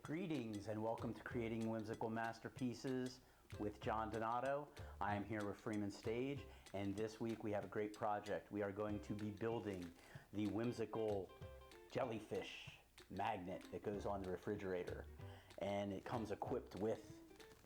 Greetings and welcome to Creating Whimsical Masterpieces with John Donato. I am here with Freeman Stage, and this week we have a great project. We are going to be building the whimsical jellyfish magnet that goes on the refrigerator, and it comes equipped with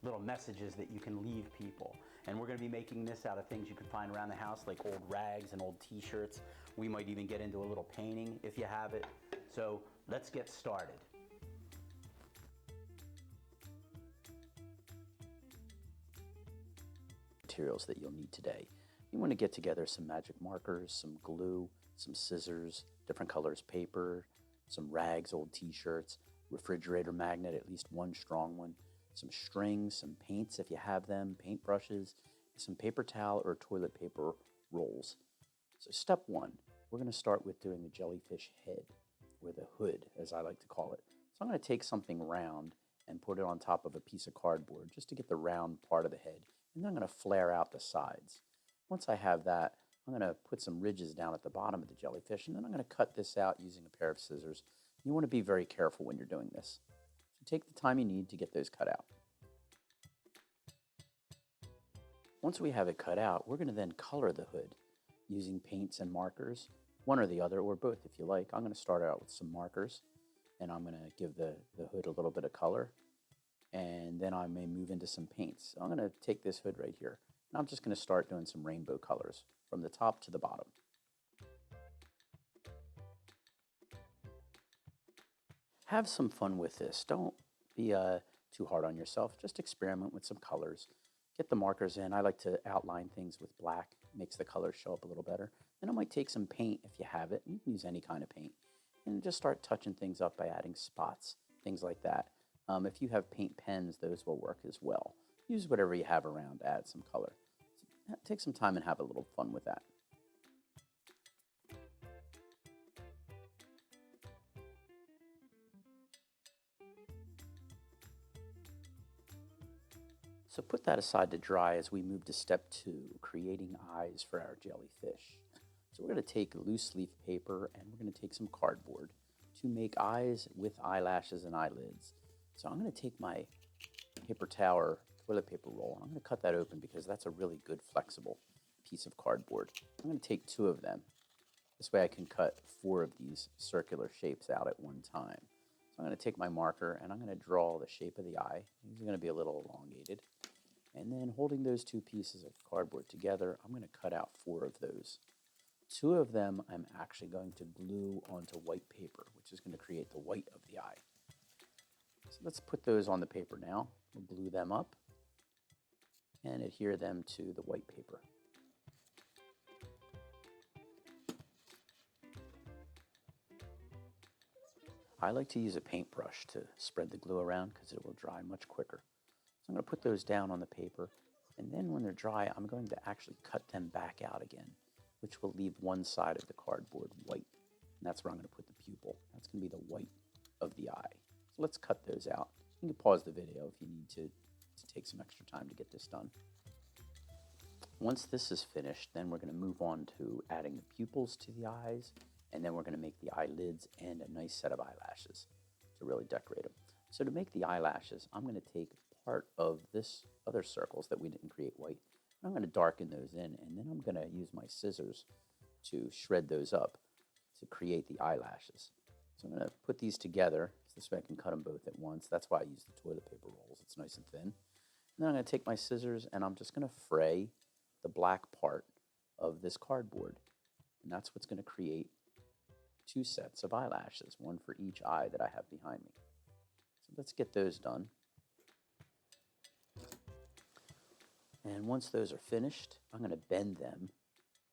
little messages that you can leave people. And we're going to be making this out of things you can find around the house, like old rags and old t-shirts. We might even get into a little painting if you have it. So let's get started. Materials that you'll need today. You want to get together some magic markers, some glue, some scissors, different colors paper, some rags, old t-shirts, refrigerator magnet, at least one strong one, some strings, some paints if you have them, paintbrushes, some paper towel or toilet paper rolls. So step one, we're going to start with doing the jellyfish head, or the hood as I like to call it. So I'm going to take something round and put it on top of a piece of cardboard just to get the round part of the head. And then I'm going to flare out the sides. Once I have that, I'm going to put some ridges down at the bottom of the jellyfish, and then I'm going to cut this out using a pair of scissors. You want to be very careful when you're doing this. So take the time you need to get those cut out. Once we have it cut out, we're going to then color the hood using paints and markers, one or the other, or both if you like. I'm going to start out with some markers, and I'm going to give the hood a little bit of color. And then I may move into some paints. So I'm going to take this hood right here, and I'm just going to start doing some rainbow colors from the top to the bottom. Have some fun with this. Don't be too hard on yourself. Just experiment with some colors. Get the markers in. I like to outline things with black. Makes the colors show up a little better. Then I might take some paint if you have it. You can use any kind of paint. And just start touching things up by adding spots, things like that. If you have paint pens, those will work as well. Use whatever you have around to add some color. So take some time and have a little fun with that. So put that aside to dry as we move to step 2, creating eyes for our jellyfish. So we're going to take loose leaf paper and we're going to take some cardboard to make eyes with eyelashes and eyelids. So I'm going to take my paper towel or toilet paper roll, and I'm going to cut that open because that's a really good flexible piece of cardboard. I'm going to take 2 of them. This way I can cut 4 of these circular shapes out at one time. So I'm going to take my marker and I'm going to draw the shape of the eye. These are going to be a little elongated. And then holding those 2 pieces of cardboard together, I'm going to cut out 4 of those. 2 of them I'm actually going to glue onto white paper, which is going to create the white of the eye. So let's put those on the paper now. We'll glue them up and adhere them to the white paper. I like to use a paintbrush to spread the glue around because it will dry much quicker. So I'm going to put those down on the paper, and then when they're dry, I'm going to actually cut them back out again, which will leave one side of the cardboard white. And that's where I'm going to put the pupil. That's going to be the white of the eye. So let's cut those out. You can pause the video if you need to take some extra time to get this done. Once this is finished, then we're going to move on to adding the pupils to the eyes, and then we're going to make the eyelids and a nice set of eyelashes to really decorate them. So to make the eyelashes, I'm going to take part of this other circles that we didn't create white. I'm going to darken those in, and then I'm going to use my scissors to shred those up to create the eyelashes. So I'm going to put these together, so this way I can cut them both at once. That's why I use the toilet paper rolls. It's nice and thin. And then I'm going to take my scissors and I'm just going to fray the black part of this cardboard. And that's what's going to create 2 sets of eyelashes, one for each eye that I have behind me. So let's get those done. And once those are finished, I'm going to bend them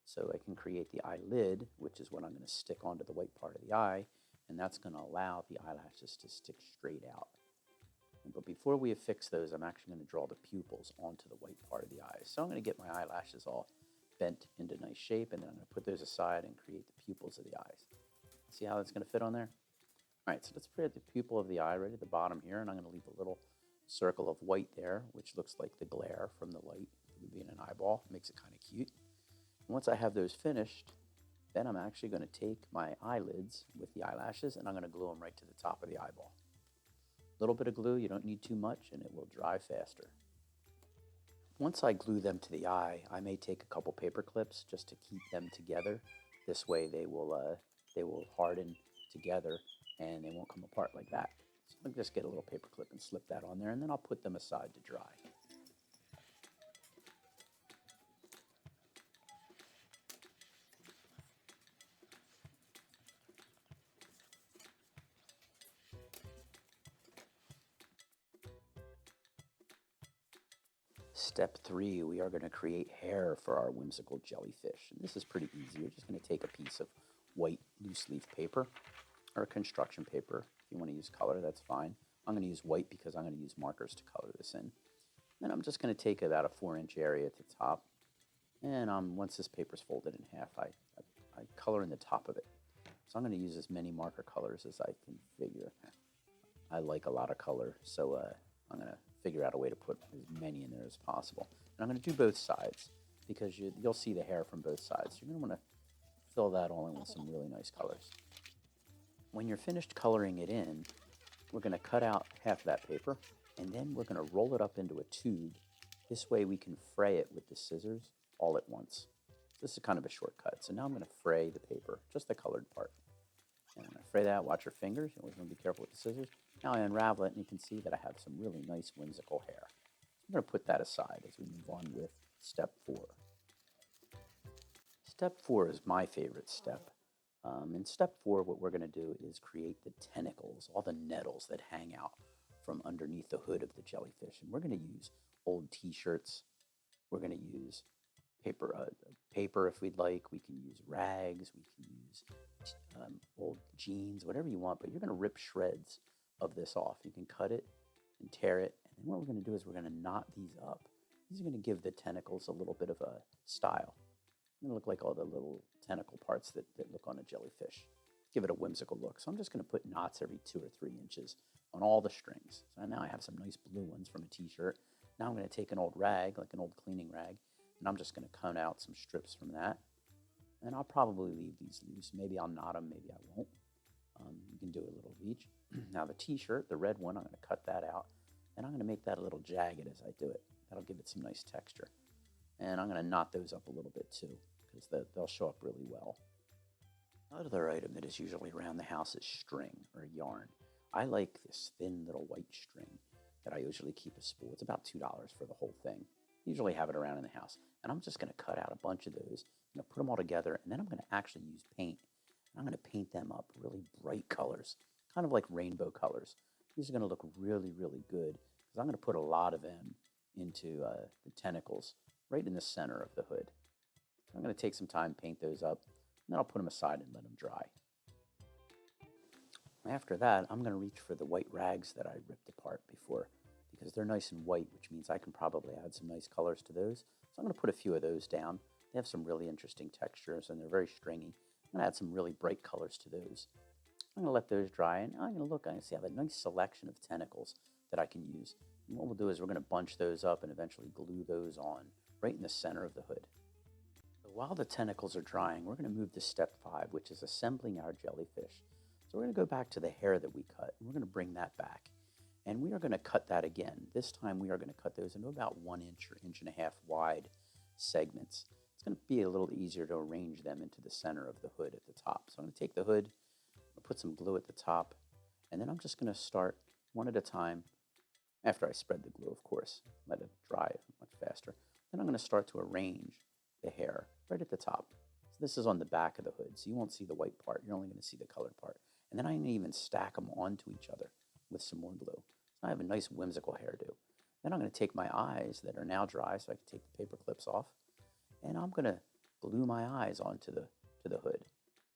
so I can create the eyelid, which is what I'm going to stick onto the white part of the eye. And that's going to allow the eyelashes to stick straight out. But before we affix those, I'm actually going to draw the pupils onto the white part of the eye. So I'm going to get my eyelashes all bent into nice shape, and then I'm going to put those aside and create the pupils of the eyes. See how that's going to fit on there? All right, so let's create the pupil of the eye right at the bottom here, and I'm going to leave a little circle of white there, which looks like the glare from the light being an eyeball. Makes it kind of cute. And once I have those finished, then I'm actually going to take my eyelids with the eyelashes and I'm going to glue them right to the top of the eyeball. little bit of glue, you don't need too much, and it will dry faster. Once I glue them to the eye, I may take a couple paper clips just to keep them together. This way they will harden together and they won't come apart like that. So I'll just get a little paper clip and slip that on there, and then I'll put them aside to dry. Step 3, we are going to create hair for our whimsical jellyfish. And this is pretty easy. You're just going to take a piece of white loose leaf paper or construction paper. If you want to use color, that's fine. I'm going to use white because I'm going to use markers to color this in. Then I'm just going to take about a 4-inch area at the top. And once this paper is folded in half, I color in the top of it. So I'm going to use as many marker colors as I can figure. I like a lot of color, so I'm going to figure out a way to put as many in there as possible. And I'm going to do both sides because you'll see the hair from both sides. You're going to want to fill that all in with some really nice colors. When you're finished coloring it in, we're going to cut out half of that paper, and then we're going to roll it up into a tube. This way we can fray it with the scissors all at once. This is kind of a shortcut. So now I'm going to fray the paper, just the colored part. And I'm going to fray that. Watch your fingers. You always want to be careful with the scissors. Now I unravel it, and you can see that I have some really nice whimsical hair. So I'm going to put that aside as we move on with step 4. Step 4 is my favorite step. In step 4, what we're going to do is create the tentacles, all the nettles that hang out from underneath the hood of the jellyfish. And we're going to use old t-shirts. We're going to use paper if we'd like. We can use rags. We can use old jeans, whatever you want. But you're going to rip shreds of this off. You can cut it and tear it. And then what we're going to do is we're going to knot these up. These are going to give the tentacles a little bit of a style. It's going to look like all the little tentacle parts that look on a jellyfish. Give it a whimsical look. So I'm just going to put knots every 2 or 3 inches on all the strings. So now I have some nice blue ones from a t-shirt. Now I'm going to take an old rag, like an old cleaning rag, and I'm just going to cut out some strips from that. And I'll probably leave these loose. Maybe I'll knot them, maybe I won't. You can do a little of each. Now the t-shirt, the red one, I'm going to cut that out. And I'm going to make that a little jagged as I do it. That'll give it some nice texture. And I'm going to knot those up a little bit too, because they'll show up really well. Another item that is usually around the house is string or yarn. I like this thin little white string that I usually keep a spool. It's about $2 for the whole thing. Usually have it around in the house. And I'm just going to cut out a bunch of those. I'm going to put them all together, and then I'm going to actually use paint. I'm going to paint them up really bright colors, kind of like rainbow colors. These are going to look really, really good because I'm going to put a lot of them into the tentacles right in the center of the hood. So I'm going to take some time, paint those up, and then I'll put them aside and let them dry. After that, I'm going to reach for the white rags that I ripped apart before because they're nice and white, which means I can probably add some nice colors to those. So I'm going to put a few of those down. They have some really interesting textures, and they're very stringy. I'm going to add some really bright colors to those. I'm going to let those dry, and I'm going to look. I see I have a nice selection of tentacles that I can use. And what we'll do is we're going to bunch those up and eventually glue those on right in the center of the hood. So while the tentacles are drying, we're going to move to step 5, which is assembling our jellyfish. So we're going to go back to the hair that we cut, and we're going to bring that back. And we are going to cut that again. This time we are going to cut those into about 1 inch or 1.5 inch wide segments. It's going to be a little easier to arrange them into the center of the hood at the top. So I'm going to take the hood, I'll put some glue at the top, and then I'm just going to start one at a time after I spread the glue, of course. Let it dry much faster. Then I'm going to start to arrange the hair right at the top. So this is on the back of the hood, so you won't see the white part. You're only going to see the colored part. And then I'm going to even stack them onto each other with some more glue. So I have a nice whimsical hairdo. Then I'm going to take my eyes that are now dry so I can take the paper clips off. And I'm going to glue my eyes onto the hood.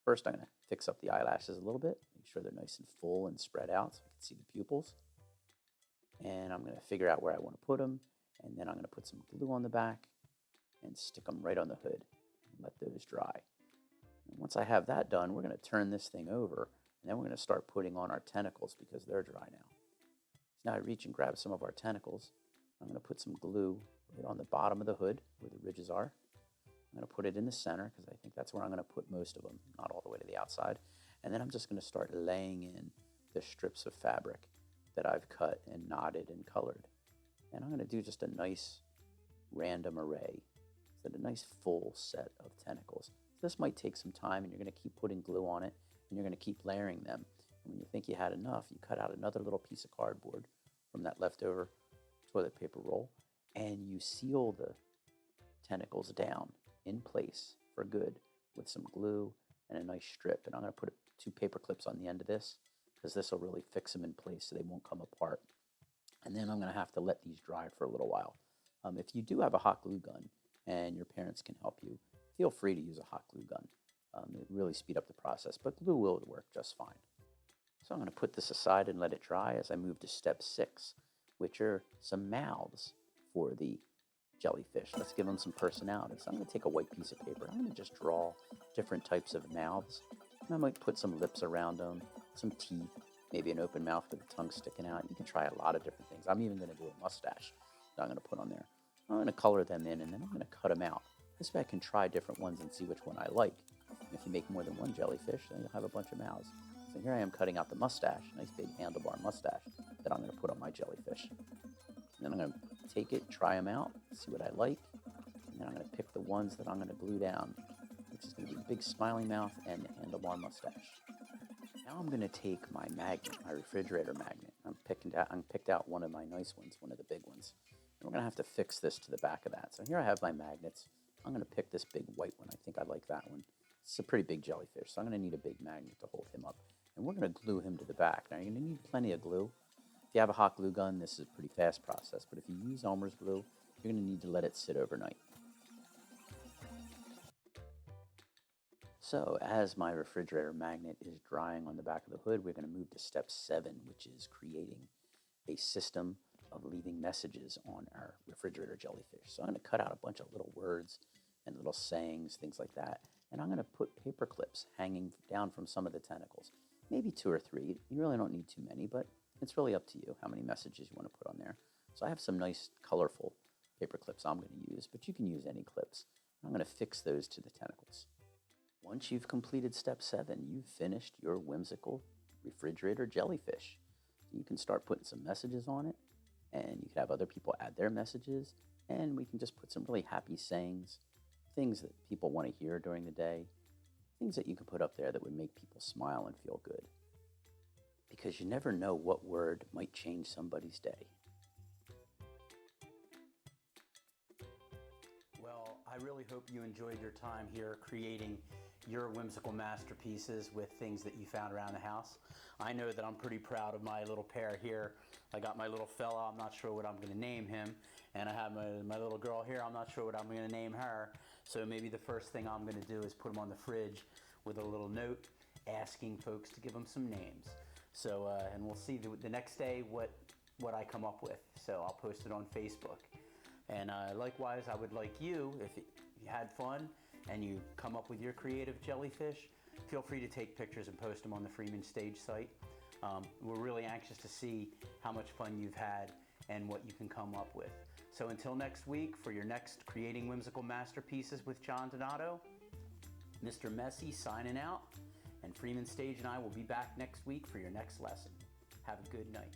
First, I'm going to fix up the eyelashes a little bit, make sure they're nice and full and spread out so I can see the pupils. And I'm going to figure out where I want to put them. And then I'm going to put some glue on the back and stick them right on the hood and let those dry. And once I have that done, we're going to turn this thing over, and then we're going to start putting on our tentacles because they're dry now. So now I reach and grab some of our tentacles. I'm going to put some glue right on the bottom of the hood where the ridges are. I'm going to put it in the center because I think that's where I'm going to put most of them, not all the way to the outside. And then I'm just going to start laying in the strips of fabric that I've cut and knotted and colored. And I'm going to do just a nice random array, so a nice full set of tentacles. So this might take some time, and you're going to keep putting glue on it, and you're going to keep layering them. And when you think you had enough, you cut out another little piece of cardboard from that leftover toilet paper roll, and you seal the tentacles down in place for good with some glue and a nice strip. And I'm going to put 2 paper clips on the end of this, because this will really fix them in place so they won't come apart. And then I'm going to have to let these dry for a little while. If you do have a hot glue gun and your parents can help you, feel free to use a hot glue gun. It really speed up the process, but glue will work just fine. So I'm going to put this aside and let it dry as I move to step 6, which are some mouths for the jellyfish. Let's give them some personality. So I'm going to take a white piece of paper. I'm going to just draw different types of mouths. And I might put some lips around them, some teeth, maybe an open mouth with the tongue sticking out. You can try a lot of different things. I'm even going to do a mustache that I'm going to put on there. I'm going to color them in, and then I'm going to cut them out. This way I can try different ones and see which one I like. And if you make more than one jellyfish, then you'll have a bunch of mouths. So here I am cutting out the mustache, nice big handlebar mustache that I'm going to put on my jellyfish. And then I'm going to take it, try them out, see what I like, and then I'm going to pick the ones that I'm going to glue down, which is going to be the big smiley mouth and the handlebar mustache. Now I'm going to take my magnet, my refrigerator magnet. I picked out one of my nice ones, one of the big ones. And we're going to have to fix this to the back of that. So here I have my magnets. I'm going to pick this big white one. I think I like that one. It's a pretty big jellyfish, so I'm going to need a big magnet to hold him up. And we're going to glue him to the back. Now, you're going to need plenty of glue. If you have a hot glue gun, this is a pretty fast process. But if you use Elmer's glue, you're going to need to let it sit overnight. So as my refrigerator magnet is drying on the back of the hood, we're going to move to step 7, which is creating a system of leaving messages on our refrigerator jellyfish. So I'm going to cut out a bunch of little words and little sayings, things like that. And I'm going to put paper clips hanging down from some of the tentacles. Maybe 2 or 3. You really don't need too many, but it's really up to you how many messages you want to put on there. So I have some nice colorful paper clips I'm going to use, but you can use any clips. I'm going to fix those to the tentacles. Once you've completed step 7, you've finished your whimsical refrigerator jellyfish. You can start putting some messages on it, and you can have other people add their messages, and we can just put some really happy sayings, things that people want to hear during the day, things that you can put up there that would make people smile and feel good. Because you never know what word might change somebody's day. Well, I really hope you enjoyed your time here creating your whimsical masterpieces with things that you found around the house. I know that I'm pretty proud of my little pair here. I got my little fella, I'm not sure what I'm going to name him, and I have my little girl here, I'm not sure what I'm going to name her. So maybe the first thing I'm going to do is put them on the fridge with a little note asking folks to give them some names. So, and we'll see the next day what I come up with. So I'll post it on Facebook. And likewise, I would like you, if you had fun and you come up with your creative jellyfish, feel free to take pictures and post them on the Freeman Stage site. We're really anxious to see how much fun you've had and what you can come up with. So until next week, for your next Creating Whimsical Masterpieces with John Donato, Mr. Messy signing out, and Freeman Stage and I will be back next week for your next lesson. Have a good night.